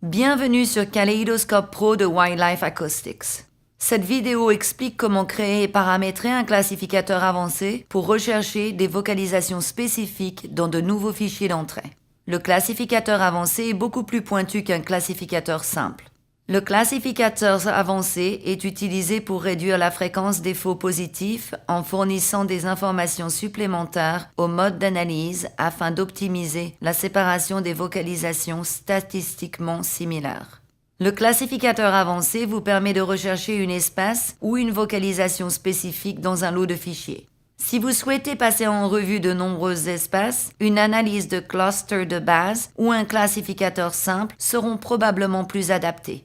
Bienvenue sur Kaleidoscope Pro de Wildlife Acoustics. Cette vidéo explique comment créer et paramétrer un classificateur avancé pour rechercher des vocalisations spécifiques dans de nouveaux fichiers d'entrée. Le classificateur avancé est beaucoup plus pointu qu'un classificateur simple. Le classificateur avancé est utilisé pour réduire la fréquence des faux positifs en fournissant des informations supplémentaires au mode d'analyse afin d'optimiser la séparation des vocalisations statistiquement similaires. Le classificateur avancé vous permet de rechercher une espèce ou une vocalisation spécifique dans un lot de fichiers. Si vous souhaitez passer en revue de nombreuses espèces, une analyse de cluster de base ou un classificateur simple seront probablement plus adaptés.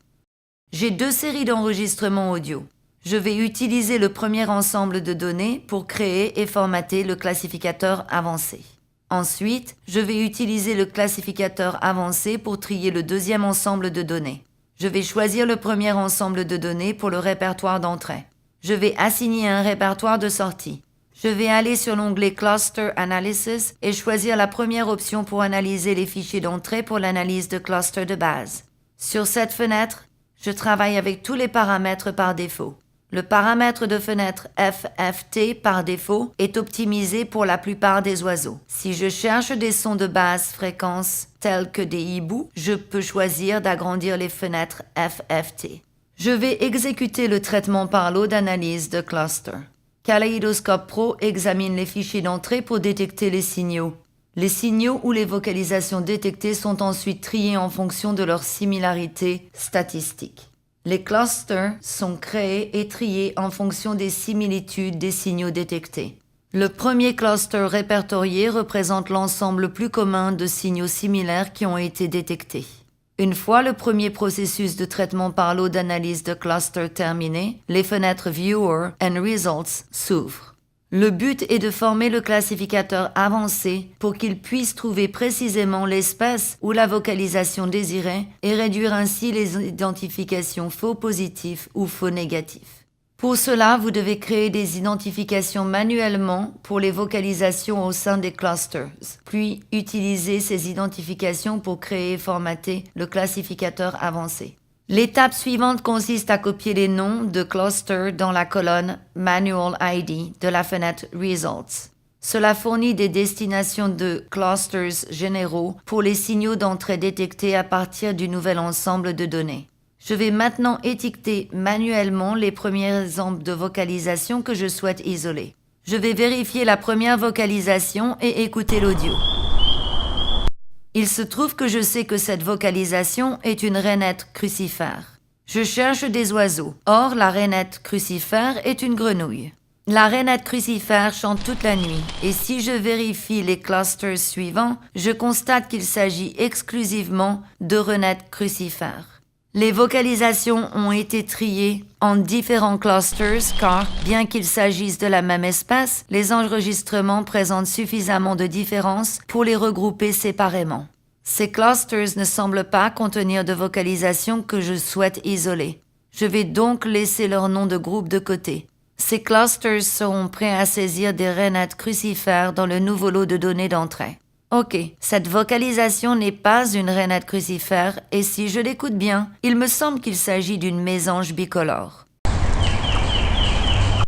J'ai deux séries d'enregistrements audio. Je vais utiliser le premier ensemble de données pour créer et formater le classificateur avancé. Ensuite, je vais utiliser le classificateur avancé pour trier le deuxième ensemble de données. Je vais choisir le premier ensemble de données pour le répertoire d'entrée. Je vais assigner un répertoire de sortie. Je vais aller sur l'onglet Cluster Analysis et choisir la première option pour analyser les fichiers d'entrée pour l'analyse de cluster de base. Sur cette fenêtre, je travaille avec tous les paramètres par défaut. Le paramètre de fenêtre FFT par défaut est optimisé pour la plupart des oiseaux. Si je cherche des sons de basse fréquence tels que des hiboux, je peux choisir d'agrandir les fenêtres FFT. Je vais exécuter le traitement par lot d'analyse de cluster. Kaleidoscope Pro examine les fichiers d'entrée pour détecter les signaux. Les signaux ou les vocalisations détectées sont ensuite triés en fonction de leur similarité statistique. Les clusters sont créés et triés en fonction des similitudes des signaux détectés. Le premier cluster répertorié représente l'ensemble le plus commun de signaux similaires qui ont été détectés. Une fois le premier processus de traitement par lot d'analyse de cluster terminé, les fenêtres Viewer and Results s'ouvrent. Le but est de former le classificateur avancé pour qu'il puisse trouver précisément l'espèce ou la vocalisation désirée et réduire ainsi les identifications faux positifs ou faux négatifs. Pour cela, vous devez créer des identifications manuellement pour les vocalisations au sein des clusters, puis utiliser ces identifications pour créer et formater le classificateur avancé. L'étape suivante consiste à copier les noms de clusters dans la colonne Manual ID de la fenêtre Results. Cela fournit des destinations de clusters généraux pour les signaux d'entrée détectés à partir du nouvel ensemble de données. Je vais maintenant étiqueter manuellement les premiers exemples de vocalisation que je souhaite isoler. Je vais vérifier la première vocalisation et écouter l'audio. Il se trouve que je sais que cette vocalisation est une rainette crucifère. Je cherche des oiseaux. Or, la rainette crucifère est une grenouille. La rainette crucifère chante toute la nuit et si je vérifie les clusters suivants, je constate qu'il s'agit exclusivement de rainettes crucifères. Les vocalisations ont été triées en différents clusters car, bien qu'il s'agisse de la même espèce, les enregistrements présentent suffisamment de différences pour les regrouper séparément. Ces clusters ne semblent pas contenir de vocalisations que je souhaite isoler. Je vais donc laisser leur nom de groupe de côté. Ces clusters seront prêts à saisir des rainettes crucifères dans le nouveau lot de données d'entrée. Ok, cette vocalisation n'est pas une rainette crucifère et si je l'écoute bien, il me semble qu'il s'agit d'une mésange bicolore.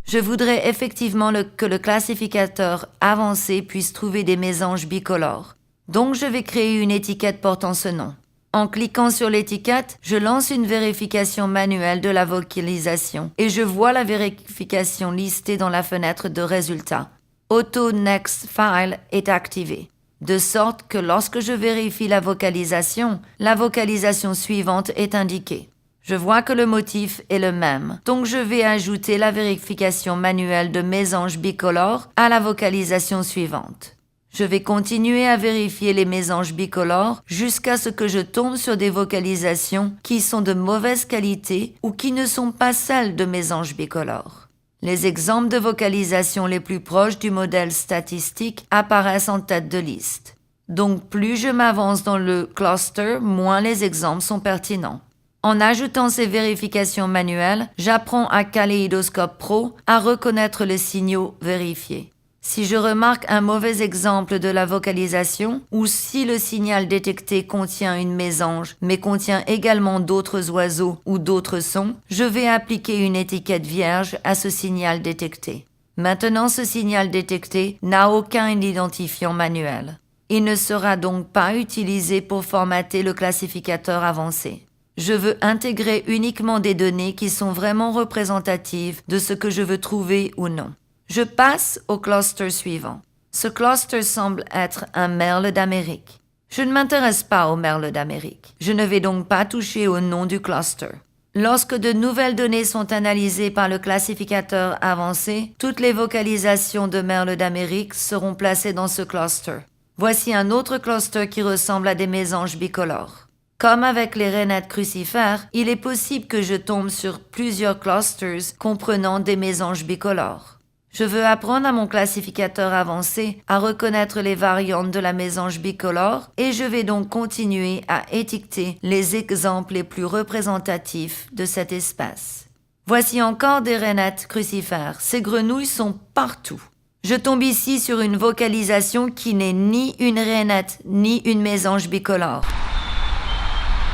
Je voudrais effectivement que le classificateur avancé puisse trouver des mésanges bicolores. Donc je vais créer une étiquette portant ce nom. En cliquant sur l'étiquette, je lance une vérification manuelle de la vocalisation et je vois la vérification listée dans la fenêtre de résultats. Auto Next File est activé. De sorte que lorsque je vérifie la vocalisation suivante est indiquée. Je vois que le motif est le même, donc je vais ajouter la vérification manuelle de mésanges bicolores à la vocalisation suivante. Je vais continuer à vérifier les mésanges bicolores jusqu'à ce que je tombe sur des vocalisations qui sont de mauvaise qualité ou qui ne sont pas celles de mésanges bicolores. Les exemples de vocalisation les plus proches du modèle statistique apparaissent en tête de liste. Donc plus je m'avance dans le cluster, moins les exemples sont pertinents. En ajoutant ces vérifications manuelles, j'apprends à Kaleidoscope Pro à reconnaître les signaux vérifiés. Si je remarque un mauvais exemple de la vocalisation, ou si le signal détecté contient une mésange, mais contient également d'autres oiseaux ou d'autres sons, je vais appliquer une étiquette vierge à ce signal détecté. Maintenant, ce signal détecté n'a aucun identifiant manuel. Il ne sera donc pas utilisé pour formater le classificateur avancé. Je veux intégrer uniquement des données qui sont vraiment représentatives de ce que je veux trouver ou non. Je passe au cluster suivant. Ce cluster semble être un merle d'Amérique. Je ne m'intéresse pas au merle d'Amérique. Je ne vais donc pas toucher au nom du cluster. Lorsque de nouvelles données sont analysées par le classificateur avancé, toutes les vocalisations de merle d'Amérique seront placées dans ce cluster. Voici un autre cluster qui ressemble à des mésanges bicolores. Comme avec les rainettes crucifères, il est possible que je tombe sur plusieurs clusters comprenant des mésanges bicolores. Je veux apprendre à mon classificateur avancé à reconnaître les variantes de la mésange bicolore et je vais donc continuer à étiqueter les exemples les plus représentatifs de cette espèce. Voici encore des rainettes crucifères. Ces grenouilles sont partout. Je tombe ici sur une vocalisation qui n'est ni une rainette ni une mésange bicolore.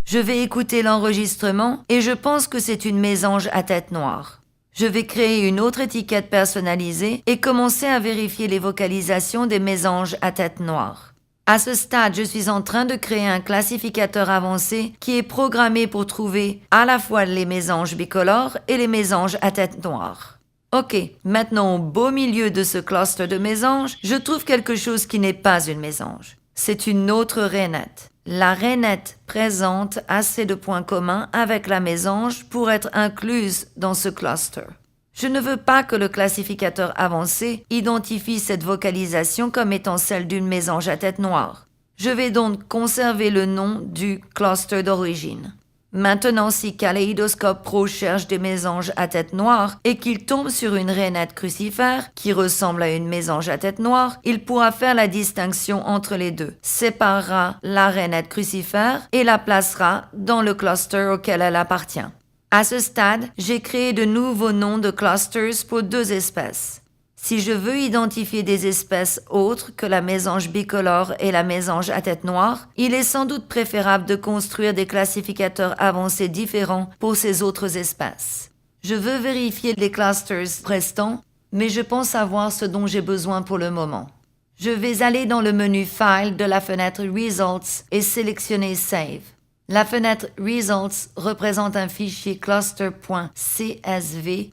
Je vais écouter l'enregistrement et je pense que c'est une mésange à tête noire. Je vais créer une autre étiquette personnalisée et commencer à vérifier les vocalisations des mésanges à tête noire. À ce stade, je suis en train de créer un classificateur avancé qui est programmé pour trouver à la fois les mésanges bicolores et les mésanges à tête noire. Ok, maintenant au beau milieu de ce cluster de mésanges, je trouve quelque chose qui n'est pas une mésange. C'est une autre rainette. La rainette présente assez de points communs avec la mésange pour être incluse dans ce cluster. Je ne veux pas que le classificateur avancé identifie cette vocalisation comme étant celle d'une mésange à tête noire. Je vais donc conserver le nom du cluster d'origine. Maintenant, si Kaleidoscope Pro cherche des mésanges à tête noire et qu'il tombe sur une rainette crucifère qui ressemble à une mésange à tête noire, il pourra faire la distinction entre les deux, séparera la rainette crucifère et la placera dans le cluster auquel elle appartient. À ce stade, j'ai créé de nouveaux noms de clusters pour deux espèces. Si je veux identifier des espèces autres que la mésange bicolore et la mésange à tête noire, il est sans doute préférable de construire des classificateurs avancés différents pour ces autres espèces. Je veux vérifier les clusters restants, mais je pense savoir ce dont j'ai besoin pour le moment. Je vais aller dans le menu File de la fenêtre Results et sélectionner Save. La fenêtre Results représente un fichier cluster.csv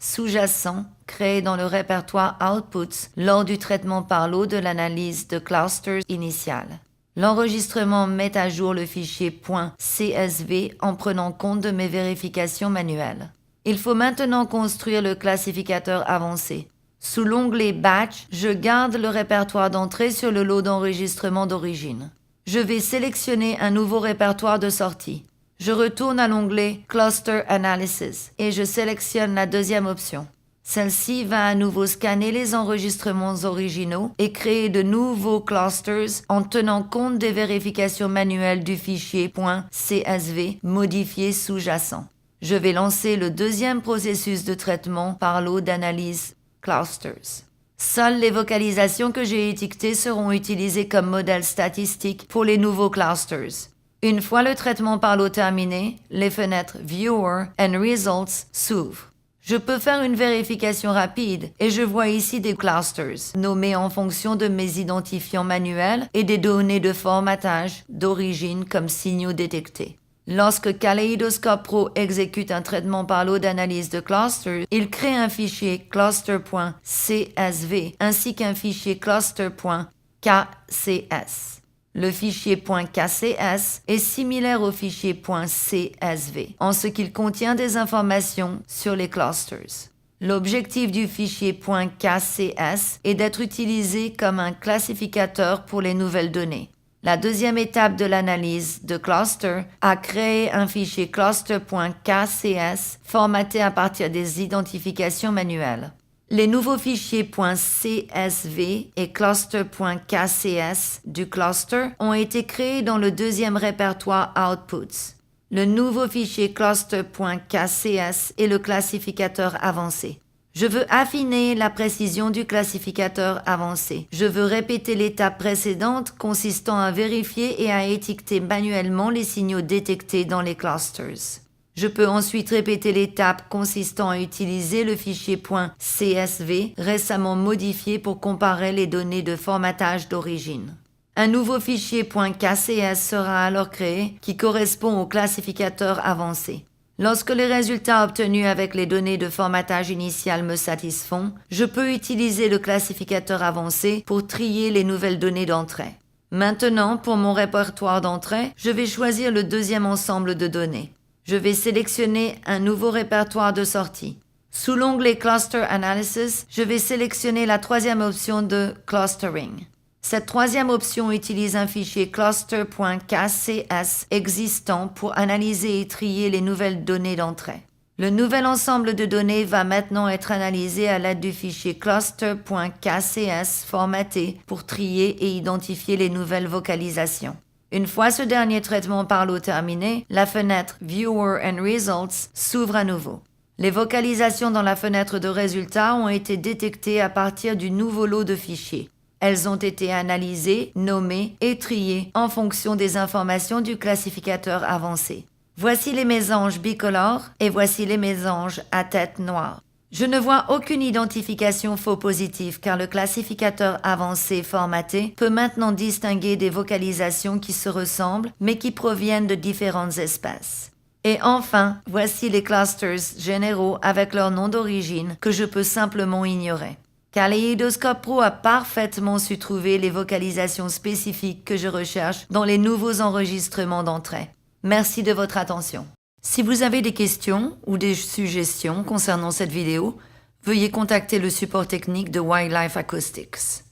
sous-jacent créé dans le répertoire Outputs lors du traitement par l'eau de l'analyse de clusters initiale. L'enregistrement met à jour le fichier .csv en prenant compte de mes vérifications manuelles. Il faut maintenant construire le classificateur avancé. Sous l'onglet Batch, je garde le répertoire d'entrée sur le lot d'enregistrement d'origine. Je vais sélectionner un nouveau répertoire de sortie. Je retourne à l'onglet Cluster Analysis et je sélectionne la deuxième option. Celle-ci va à nouveau scanner les enregistrements originaux et créer de nouveaux clusters en tenant compte des vérifications manuelles du fichier .csv modifié sous-jacent. Je vais lancer le deuxième processus de traitement par l'eau d'analyse clusters. Seules les vocalisations que j'ai étiquetées seront utilisées comme modèle statistique pour les nouveaux clusters. Une fois le traitement par l'eau terminé, les fenêtres Viewer and Results s'ouvrent. Je peux faire une vérification rapide et je vois ici des clusters nommés en fonction de mes identifiants manuels et des données de formatage d'origine comme signaux détectés. Lorsque Kaleidoscope Pro exécute un traitement par l'eau d'analyse de clusters, il crée un fichier cluster.csv ainsi qu'un fichier cluster.kcs. Le fichier .kcs est similaire au fichier .csv en ce qu'il contient des informations sur les clusters. L'objectif du fichier .kcs est d'être utilisé comme un classificateur pour les nouvelles données. La deuxième étape de l'analyse de cluster a créé un fichier cluster.kcs formaté à partir des identifications manuelles. Les nouveaux fichiers .csv et cluster.kcs du cluster ont été créés dans le deuxième répertoire Outputs. Le nouveau fichier cluster.kcs est le classificateur avancé. Je veux affiner la précision du classificateur avancé. Je veux répéter l'étape précédente consistant à vérifier et à étiqueter manuellement les signaux détectés dans les clusters. Je peux ensuite répéter l'étape consistant à utiliser le fichier .csv récemment modifié pour comparer les données de formatage d'origine. Un nouveau fichier .kcs sera alors créé qui correspond au classificateur avancé. Lorsque les résultats obtenus avec les données de formatage initial me satisfont, je peux utiliser le classificateur avancé pour trier les nouvelles données d'entrée. Maintenant, pour mon répertoire d'entrée, je vais choisir le deuxième ensemble de données. Je vais sélectionner un nouveau répertoire de sortie. Sous l'onglet Cluster Analysis, je vais sélectionner la troisième option de Clustering. Cette troisième option utilise un fichier cluster.kcs existant pour analyser et trier les nouvelles données d'entrée. Le nouvel ensemble de données va maintenant être analysé à l'aide du fichier cluster.kcs formaté pour trier et identifier les nouvelles vocalisations. Une fois ce dernier traitement par l'eau terminé, la fenêtre Viewer and Results s'ouvre à nouveau. Les vocalisations dans la fenêtre de résultats ont été détectées à partir du nouveau lot de fichiers. Elles ont été analysées, nommées et triées en fonction des informations du classificateur avancé. Voici les mésanges bicolores et voici les mésanges à tête noire. Je ne vois aucune identification faux positive car le classificateur avancé formaté peut maintenant distinguer des vocalisations qui se ressemblent mais qui proviennent de différentes espèces. Et enfin, voici les clusters généraux avec leur nom d'origine que je peux simplement ignorer. Kaleidoscope Pro a parfaitement su trouver les vocalisations spécifiques que je recherche dans les nouveaux enregistrements d'entrée. Merci de votre attention. Si vous avez des questions ou des suggestions concernant cette vidéo, veuillez contacter le support technique de Wildlife Acoustics.